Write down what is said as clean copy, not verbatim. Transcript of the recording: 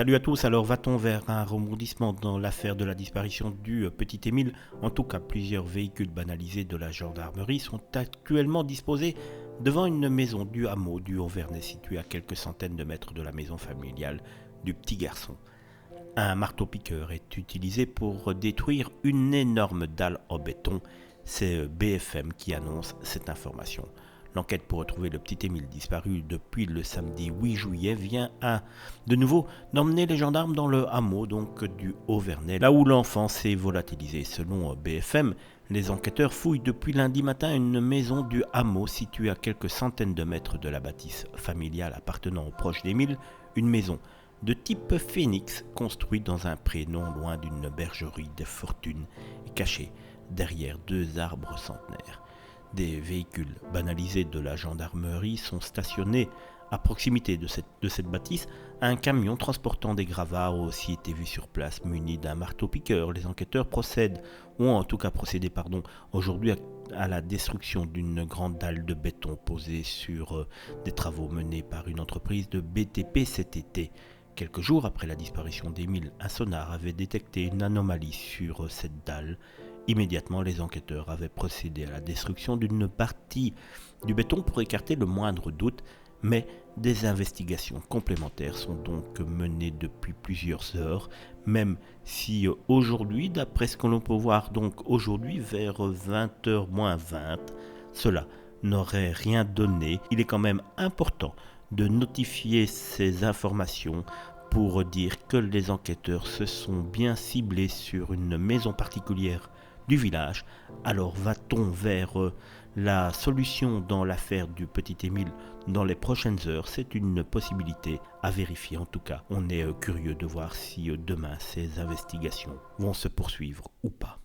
Salut à tous, alors va-t-on vers un rebondissement dans l'affaire de la disparition du petit Émile? En tout cas, plusieurs véhicules banalisés de la gendarmerie sont actuellement disposés devant une maison du hameau du Haut-Vernay située à quelques centaines de mètres de la maison familiale du petit garçon. Un marteau-piqueur est utilisé pour détruire une énorme dalle en béton. C'est BFM qui annonce cette information. L'enquête pour retrouver le petit Émile disparu depuis le samedi 8 juillet vient de nouveau d'emmener les gendarmes dans le hameau donc du Haut-Vernay, là où l'enfant s'est volatilisé. Selon BFM, les enquêteurs fouillent depuis lundi matin une maison du hameau située à quelques centaines de mètres de la bâtisse familiale appartenant aux proches d'Émile, une maison de type phénix construite dans un pré non loin d'une bergerie de fortune et cachée derrière deux arbres centenaires. Des véhicules banalisés de la gendarmerie sont stationnés à proximité de cette bâtisse. Un camion transportant des gravats a aussi été vu sur place muni d'un marteau-piqueur. Les enquêteurs ont en tout cas procédé aujourd'hui à la destruction d'une grande dalle de béton posée sur des travaux menés par une entreprise de BTP cet été. Quelques jours après la disparition d'Émile, un sonar avait détecté une anomalie sur cette dalle. Immédiatement, les enquêteurs avaient procédé à la destruction d'une partie du béton pour écarter le moindre doute, mais des investigations complémentaires sont donc menées depuis plusieurs heures, même si aujourd'hui, d'après ce que l'on peut voir donc aujourd'hui vers 20h moins 20, cela n'aurait rien donné. Il est quand même important de notifier ces informations pour dire que les enquêteurs se sont bien ciblés sur une maison particulière du village. Alors va-t-on vers la solution dans l'affaire du petit Émile dans les prochaines heures? C'est une possibilité à vérifier. En tout cas, on est curieux de voir si demain ces investigations vont se poursuivre ou pas.